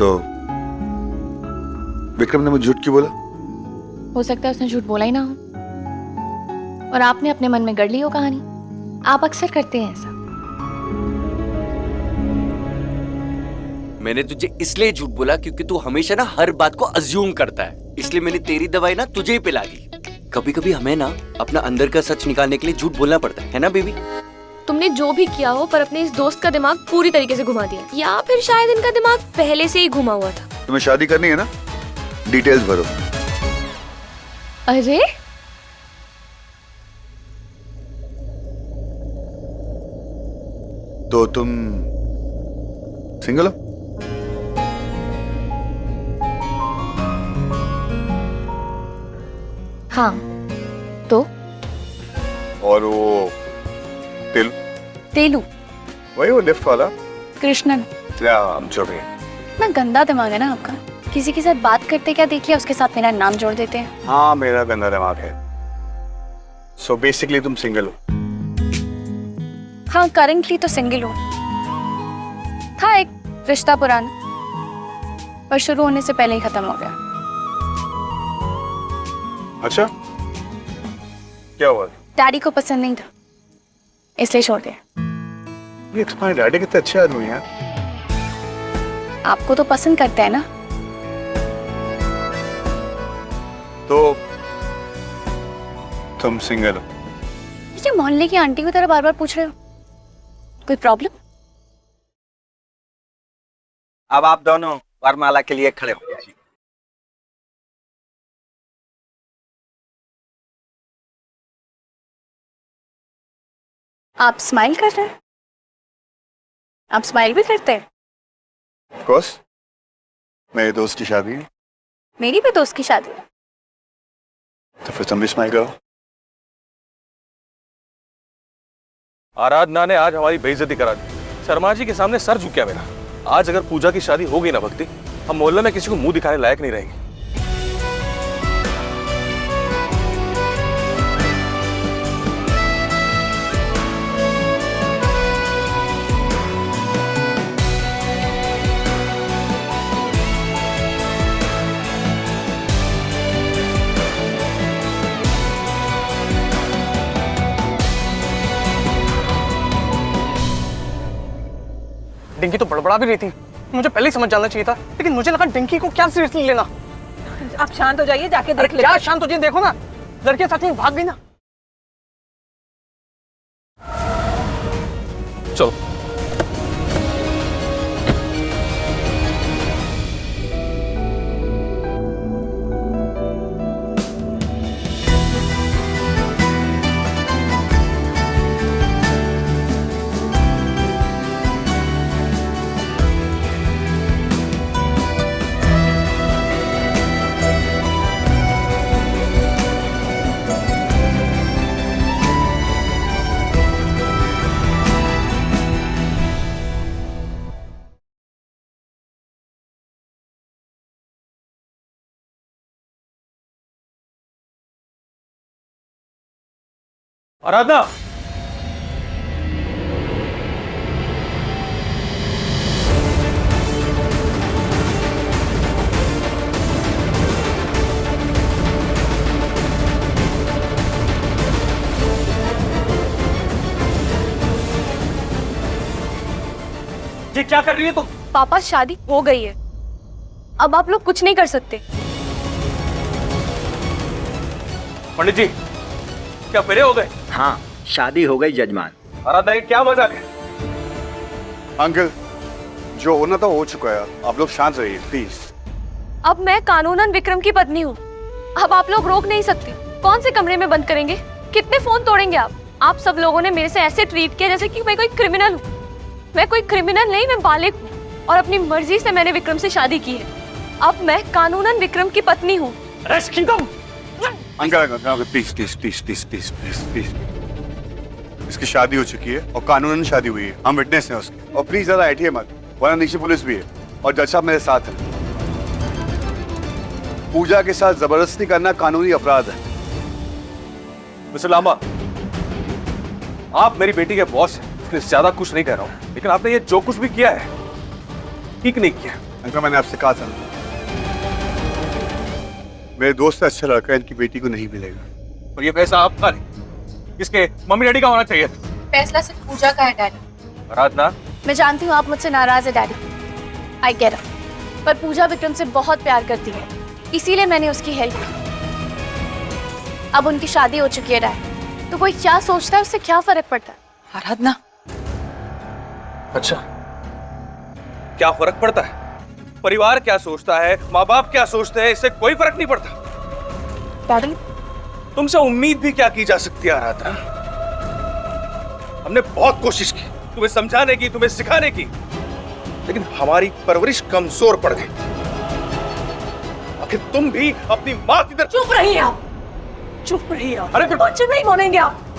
तो विक्रम ने मुझे झूठ क्यों बोला? हो सकता है उसने झूठ बोला ही ना हो और आपने अपने मन में गढ़ ली हो कहानी। आप अक्सर करते हैं ऐसा। मैंने तुझे इसलिए झूठ बोला क्योंकि तू हमेशा ना हर बात को अज्यूम करता है, इसलिए मैंने तेरी दवाई ना तुझे ही पिला दी। कभी कभी हमें ना अपना अंदर का सच निकालने के लिए झूठ बोलना पड़ता है ना बेबी? तुमने जो भी किया हो पर अपने इस दोस्त का दिमाग पूरी तरीके से घुमा दिया, या फिर शायद इनका दिमाग पहले से ही घुमा हुआ था। तुम्हें शादी करनी है ना? डिटेल्स भरो। अरे तो तुम सिंगल हो? हाँ तो और वो तेलू? तेलू वही वो लिफ्ट वाला? कृष्णन। या जो भी। ना गंदा दिमाग है ना आपका। किसी के साथ बात करते क्या देख लिया उसके साथ मेरा नाम जोड़ देते हैं। हाँ मेरा गंदा दिमाग है। सो बेसिकली तुम सिंगल हो? हाँ करेंटली तो सिंगल हूँ। था एक रिश्ता पुराना पर शुरू होने से पहले ही खत्म हो गया। अच्छा क्या हुआ? डैडी को पसंद नहीं था इसलिए छोड़ दिया। ये तुम्हारे डैडी कितने अच्छे आदमी हैं। आपको तो पसंद करते हैं ना? तो तुम सिंगल हो? ये मोहल्ले की आंटी की तरह बार बार पूछ रहे हो, कोई प्रॉब्लम? अब आप दोनों वरमाला के लिए खड़े हो जाइए। आप स्माइल कर रहे हैं? आप स्माइल भी करते हैं? ऑफ कोर्स, मेरे दोस्त की शादी है। मेरी भी दोस्त की शादी है। तो फिर तुम भी स्माइल करो। आराधना ने आज हमारी बेइज्जती करा दी। शर्मा जी के सामने सर झुक गया मेरा। आज अगर पूजा की शादी हो गई ना भक्ति, हम मोहल्ले में किसी को मुंह दिखाने लायक नहीं रहेंगे। डिंकी तो बड़बड़ा भी रही थी, मुझे पहले ही समझ जाना चाहिए था, लेकिन मुझे लगा डिंकी को क्या सीरियसली लेना। आप शांत हो जाइए, जाके देख ले। क्या शांत हो जाइए, देखो ना लड़कियां सच में भाग गई ना। चलो आराधना, ये क्या कर रही है तुम? पापा शादी हो गई है, अब आप लोग कुछ नहीं कर सकते। पंडित जी क्या फेरे हो गए? हाँ शादी हो गई जजमान। आराधना ये क्या मजाक है? अंकल, जो होना था हो चुका है, आप लोग शांत रहिए प्लीज। अब मैं कानूनन विक्रम की पत्नी हूँ, अब आप लोग रोक नहीं सकते। कौन से कमरे में बंद करेंगे? कितने फोन तोड़ेंगे आप सब लोगों ने मेरे से ऐसे ट्रीट किया जैसे कि मैं कोई क्रिमिनल हूँ। मैं कोई क्रिमिनल नहीं, मैं बालिग हूँ और अपनी मर्जी से मैंने विक्रम से शादी की है। अब मैं कानूनन विक्रम की पत्नी हूँ। Uncle please please please please please please please, इसकी शादी हो चुकी है और कानूनन शादी हुई है, हम विटनेस हैं उसके। और प्लीज ज्यादा ऐठिए मत, वरना नीचे पुलिस भी है और जज साहब मेरे साथ हैं। पूजा के साथ जबरदस्ती करना कानूनी अपराध है। मिस्टर लांबा, आप मेरी बेटी के बॉस हैं, इसलिए ज्यादा कुछ नहीं कह रहा हूं, लेकिन आपने ये जो कुछ भी किया है ठीक नहीं किया। अंकल मैंने आपसे कहा था ना, मेरे दोस्त से अच्छा लड़का इनकी बेटी को नहीं मिलेगा। और ये पैसा आपका नहीं, इसके मम्मी डैडी का होना चाहिए। फैसला सिर्फ पूजा का है डैडी। आराधना, मैं जानती हूँ आप मुझसे नाराज है डैडी, आई गेट इट, पर पूजा विक्रम से बहुत प्यार करती है, इसीलिए मैंने उसकी हेल्प की। अब उनकी शादी हो चुकी है डैडी, तो कोई क्या सोचता है उससे क्या फर्क पड़ता है? आराधना, अच्छा क्या फर्क पड़ता है? परिवार क्या सोचता है, माँ बाप क्या सोचते हैं, इससे कोई फर्क नहीं पड़ता। डैडी तुमसे उम्मीद भी क्या की जा सकती है आराधना? हमने बहुत कोशिश की तुम्हें समझाने की, तुम्हें सिखाने की, लेकिन हमारी परवरिश कमजोर पड़ गई। आखिर तुम भी अपनी माँ की तरह। चुप रहिए आप, चुप रहिए आप। अरे फिर कुछ नहीं बोलेंगे आप।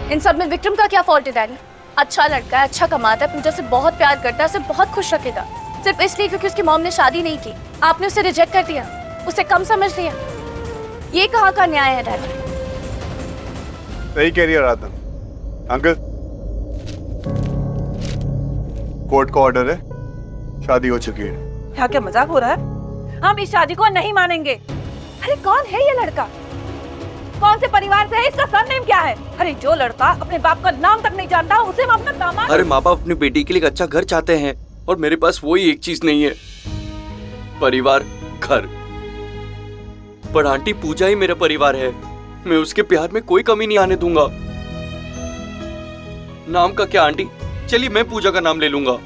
इन सब में विक्रम का क्या फॉल्ट है डैडी? अच्छा लड़का है, अच्छा कमाता है, पूजा से बहुत प्यार करता है, उसे बहुत खुश रखेगा, सिर्फ इसलिए क्योंकि उसकी मॉम ने शादी नहीं की, आपने उसे रिजेक्ट कर दिया, उसे कम समझ लिया। ये कहाँ का न्याय है डैडी? सही कह रही है आराधना। अंकल, कोर्ट का ऑर्डर है, शादी हो चुकी है। क्या क्या मजाक हो रहा है? हम इस शादी को नहीं मानेंगे। अरे कौन है ये लड़का? कौन से परिवार से है? इसका सरनेम क्या है? अरे जो लड़का अपने बाप का नाम तक नहीं जानता, उसे हम अपना दामाद। अरे माँ बाप अपनी बेटी के लिए एक अच्छा घर चाहते हैं, और मेरे पास वही एक चीज नहीं है, परिवार, घर। पर आंटी, पूजा ही मेरा परिवार है, मैं उसके प्यार में कोई कमी नहीं आने दूंगा। नाम का क्या आंटी? चलिए मैं पूजा का नाम ले लूंगा,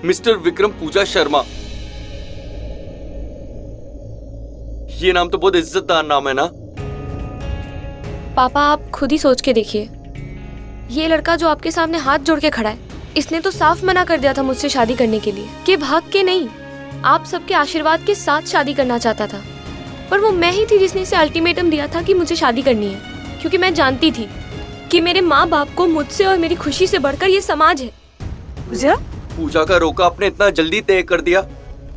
मिस्टर विक्रम पूजा शर्मा। ये नाम तो बहुत इज्जतदार नाम है ना? पापा आप खुद ही सोच के देखिए, ये लड़का जो आपके सामने हाथ जोड़ के खड़ा है, इसने तो साफ मना कर दिया था मुझसे शादी करने के लिए, कि भाग के नहीं, आप सबके आशीर्वाद के साथ शादी करना चाहता था। पर वो मैं ही थी जिसने इसे अल्टीमेटम दिया था कि मुझे शादी करनी है, क्योंकि मैं जानती थी कि मेरे माँ बाप को मुझसे और मेरी खुशी से बढ़कर ये समाज है। पूजा, पूजा का रोका आपने इतना जल्दी तय कर दिया,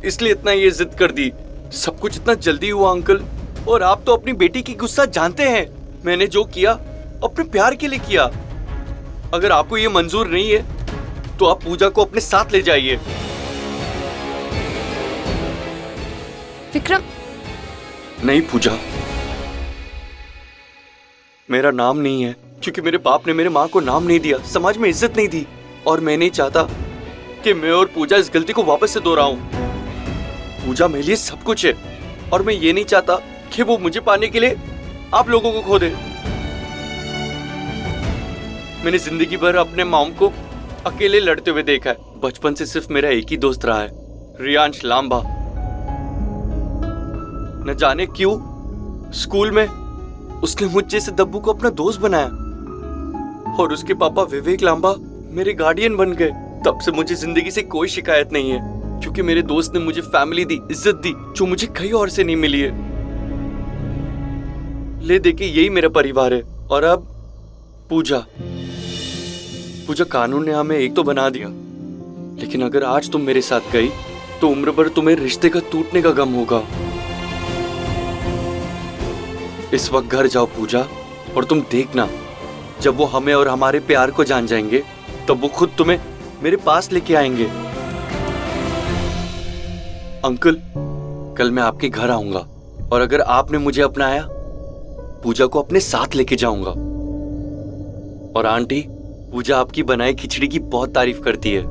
इसलिए इतना ये जिद कर दी। सब कुछ इतना जल्दी हुआ अंकल, और आप तो अपनी बेटी की गुस्सा जानते हैं। मैंने जो किया अपने प्यार के लिए किया। अगर आपको ये मंजूर नहीं है तो आप पूजा को अपने साथ ले जाइए। विक्रम, नहीं पूजा, मेरा नाम नहीं है, क्योंकि मेरे बाप ने मेरे माँ को नाम नहीं दिया, समाज में इज्जत नहीं दी, और मैं नहीं चाहता कि मैं और पूजा इस गलती को वापस से दोहराऊं। पूजा मेरे लिए सब कुछ है, और मैं ये नहीं चाहता कि वो मुझे पाने के लिए आप लोगों को खो दे। मैंने जिंदगी भर अपने मॉम को अकेले लड़ते हुए देखा है। बचपन से सिर्फ मेरा एक ही दोस्त रहा है, रियांश लांबा। न जाने क्यों स्कूल में उसने मुझ जैसे दब्बू को अपना दोस्त बनाया, और उसके पापा विवेक लांबा मेरे गार्डियन बन गए। तब से मुझे जिंदगी से कोई शिकायत नहीं है, क्योंकि मेरे दोस्त ने मुझे फैमिली दी, इज्जत दी, जो मुझे कहीं और से नहीं मिली है। ले देके यही मेरा परिवार है। और अब पूजा, कानून ने हमें एक तो बना दिया, लेकिन अगर आज तुम मेरे साथ गई तो उम्र भर तुम्हें रिश्ते का टूटने का गम होगा। इस वक्त घर जाओ पूजा, और तुम देखना, जब वो हमें और हमारे प्यार को जान जाएंगे तब वो खुद तुम्हें मेरे पास लेके आएंगे। अंकल, कल मैं आपके घर आऊंगा, और अगर आपने मुझे अपनाया, पूजा को अपने साथ लेके जाऊंगा। और आंटी, पूजा आपकी बनाई खिचड़ी की बहुत तारीफ करती है।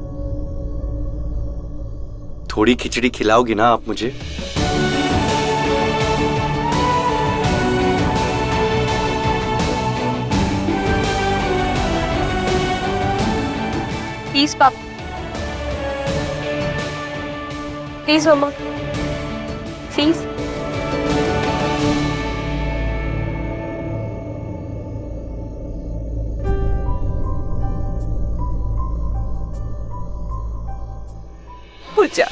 थोड़ी खिचड़ी खिलाओगी ना आप मुझे? प्लीज पापा, प्लीज मम्मा, प्लीज। पूजा,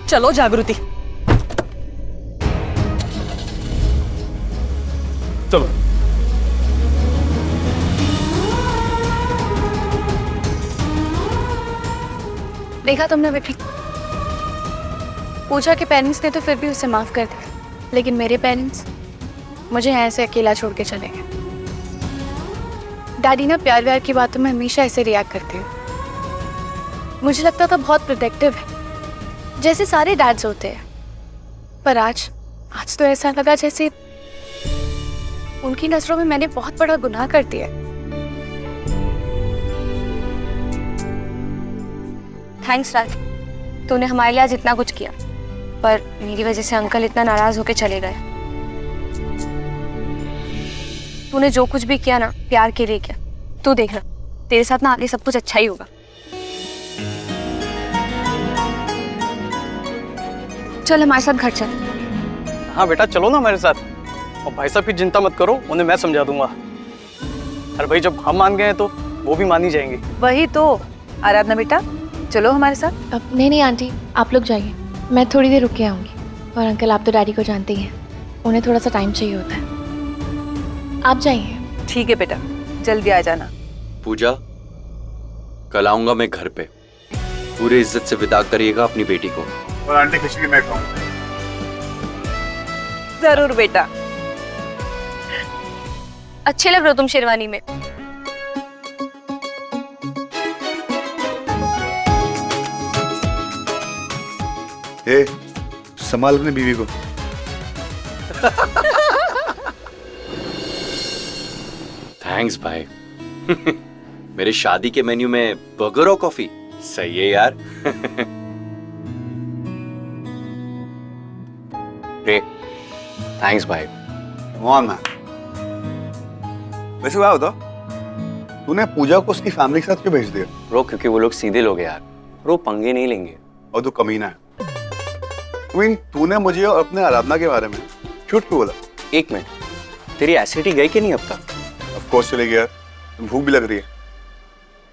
चलो जागृति। चलो। देखा तुमने विक्रम, पूजा के पेरेंट्स ने तो फिर भी उसे माफ कर दिया, लेकिन मेरे पेरेंट्स मुझे ऐसे अकेला छोड़ के चले गए। डैडी ना प्यार व्यार की बातों में हमेशा ऐसे रिएक्ट करते हैं। मुझे लगता था बहुत प्रोटेक्टिव है, जैसे सारे डैड्स होते हैं, पर आज तो ऐसा लगा जैसे उनकी नजरों में मैंने बहुत बड़ा गुनाह कर दिया। थैंक्स राज, तूने हमारे लिए आज इतना कुछ किया, पर मेरी वजह से अंकल इतना नाराज होके चले गए। तूने जो कुछ भी किया ना प्यार के लिए किया। तू देखना, तेरे साथ ना आगे सब कुछ अच्छा ही होगा। चल हमारे साथ घर चल। हाँ बेटा चलो ना मेरे साथ। और भाई साहब की चिंता मत करो, उन्हें मैं समझा दूंगा। अरे भाई जब हम मान गए हैं तो वो भी मान ही जाएंगे। वही तो। आराधना बेटा चलो हमारे साथ। अब नहीं आंटी, आप लोग जाइए, मैं थोड़ी देर रुक के आऊंगी। और अंकल आप तो डैडी को जानते ही हैं, उन्हें थोड़ा सा टाइम चाहिए होता है। आप जाइए। ठीक है बेटा, जल्दी आ जाना। पूजा, कल आऊंगा मैं घर पे, पूरे इज्जत से विदा करिएगा अपनी बेटी को। और आंटी खिचड़ी मैं खाऊंगा। जरूर बेटा। अच्छे लग रहे हो तुम शेरवानी में। ए, संभाल अपनी बीवी को। थैंक्स भाई। मेरे शादी के मेन्यू में बर्गर और कॉफी सही है यार। थैंक्स भाई। कौन है? वैसे क्या होता, तूने पूजा को उसकी फैमिली के साथ क्यों भेज दिया? ब्रो क्योंकि वो लोग सीधे लोग हैं यार, ब्रो पंगे नहीं लेंगे। और तू कमीना है। तूने मुझे और अपने आराधना के बारे में झूठ क्यों बोला? एक मिनट, तेरी एसिडिटी गई कि नहीं अब तक? ऑफ कोर्स चले गया, भूख भी लग रही है।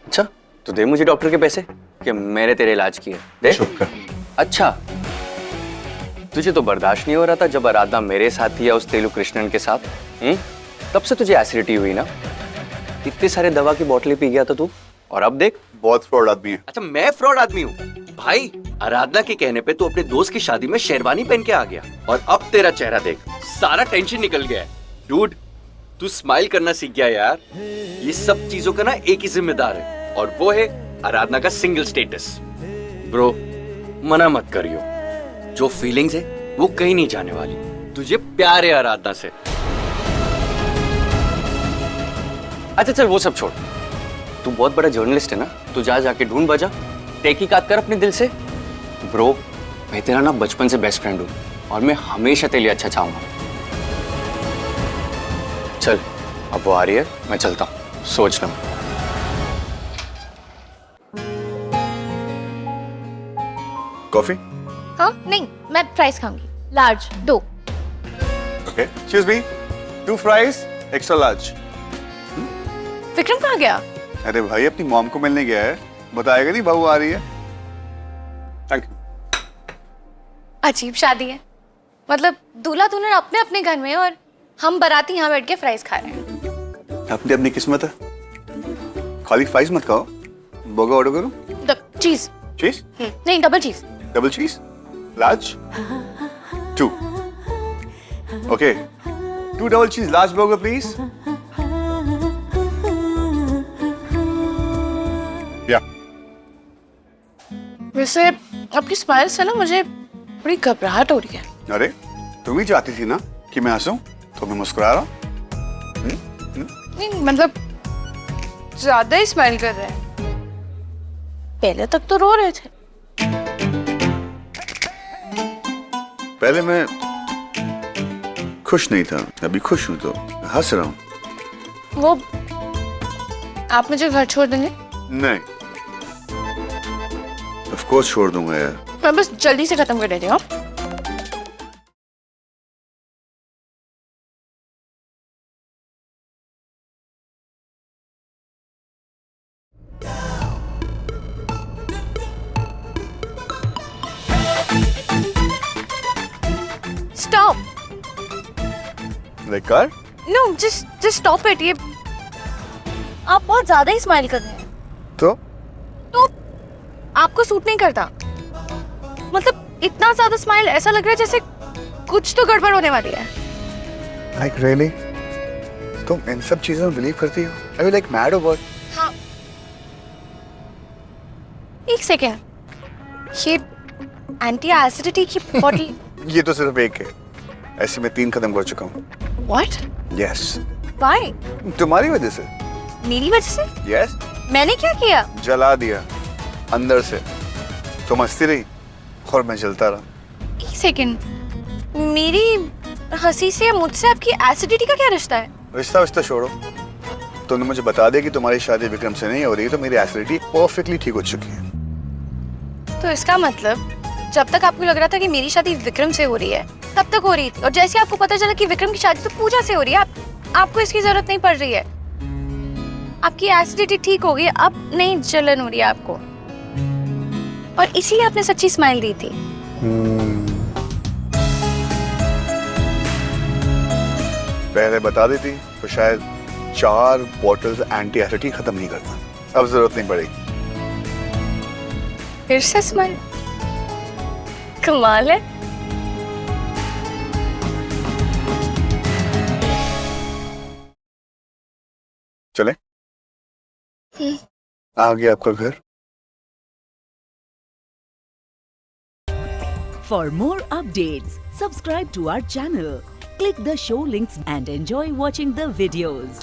अच्छा तो दे मुझे डॉक्टर के पैसे कि मैंने तेरे इलाज किए। दे। चुप कर। अच्छा तुझे तो बर्दाश्त नहीं हो रहा था जब आराधना मेरे साथ थी या उस तेलु कृष्णन के साथ? तब से तुझे एसिडिटी हुई ना? इतने सारे दवा की बोतलें पी गया था तू, और अब देख। बहुत फ्रॉड आदमी है। अच्छा मैं फ्रॉड आदमी हूँ भाई? आराधना के कहने पे तू अपने दोस्त की शादी में शेरवानी पहन के आ गया, और अब तेरा चेहरा देख, सारा टेंशन निकल गया है। डूड, तू स्माइल करना सीख गया यार। ये सब चीजों का ना एक ही जिम्मेदार है, और वो है आराधना का सिंगल स्टेटस। ब्रो मना मत करियो, जो फीलिंग्स है वो कहीं नहीं जाने वाली। तुझे प्यार है आराधना से। अच्छा चल वो सब छोड़, तू बहुत बड़ा जर्नलिस्ट है ना, तू जा जाके ढूंढ बजा, तहकीकात कर अपने दिल से। ब्रो मैं तेरा ना बचपन से बेस्ट फ्रेंड हूँ, और मैं हमेशा तेरे लिए अच्छा चाहूंगा। चल अब वो आ रही है, मैं चलता हूँ, सोच लूँ। कॉफी? हाँ नहीं, मैं फ्राइज खाऊंगी, large 2। Okay, excuse me, 2 fries extra large. Vikram कहाँ गया? अरे भाई अपनी मॉम को मिलने गया है, बताएगा नहीं बहू आ रही है। Thank you. अजीब शादी है, मतलब दूल्हा दुल्हन अपने अपने घर में और हम बाराती यहाँ बैठ के फ्राइज खा रहे हैं। अपनी अपनी किस्मत है। खाली फ्राइज मत खाओ, बर्गर ऑर्डर करो। चीज। चीज? नहीं, डबल चीज। डबल चीज लार्ज 2। ओके, 2 डबल चीज लार्ज बर्गर प्लीज। या वैसे आपकी स्माइल से ना मुझे बड़ी घबराहट हो रही है। अरे तुम ही चाहती थी ना कि मैं हंसूं, तो मैं मुस्कुरा रहा हूं। नहीं मतलब ज्यादा ही स्माइल कर रहे हैं। पहले तक तो रो रहे थे। पहले मैं खुश नहीं था, अभी खुश हूं तो हंस रहा हूं। वो आप मुझे घर छोड़ देंगे? नहीं, ऑफ कोर्स छोड़ दूंगा यार। मैं बस जल्दी से खत्म कर देती हूँ। लाइक कर। Know just stop it. ये आप बहुत ज्यादा ही स्माइल कर रहे हैं। तो आपको सूट नहीं करता। मतलब इतना ज्यादा स्माइल, ऐसा लग रहा है जैसे कुछ तो गड़बड़ होने वाली है। लाइक रियली तुम इन सब चीजों में बिलीव करती हो? I like mad over. हाँ, एक सेकेंड, ये एंटी एसिडिटी की बॉटल ये तो सिर्फ एक है, ऐसे मैं 3 खत्म कर चुका हूँ। व्हाट? यस। व्हाई? तुम्हारी वजह से। मेरी वजह से? यस। मैंने क्या किया? जला दिया अंदर से। तुम हंसती रही और मैं जलता रहा। एक सेकेंड, मेरी हंसी से या मुझसे आपकी एसिडिटी का क्या रिश्ता है? रिश्ता छोड़ो, तुमने मुझे बता दिया कि तुम्हारी शादी विक्रम से नहीं हो रही, तो मेरी एसिडिटी परफेक्टली ठीक हो चुकी है। तो इसका मतलब जब तक आपको लग रहा था कि मेरी शादी विक्रम से हो रही है, तब तक हो रही थी, और जैसे आपको पता चला कि विक्रम की शादी तो पूजा से हो रही है, आपको इसकी जरूरत नहीं पड़ रही है। आपकी एसिडिटी ठीक हो गई, अब नहीं जलन हो रही है आपको, और इसीलिए आपने सच्ची स्माइल दी थी। पहले बता देती तो शायद 4 बॉटल्स एंटी एसिडिटी खत्म नहीं करता। अब जरूरत नहीं पड़ेगी। फिर से स्माइल, कमाल है। चले, आ गया आपका घर। For more updates, subscribe to our channel, click the show links and enjoy watching the videos.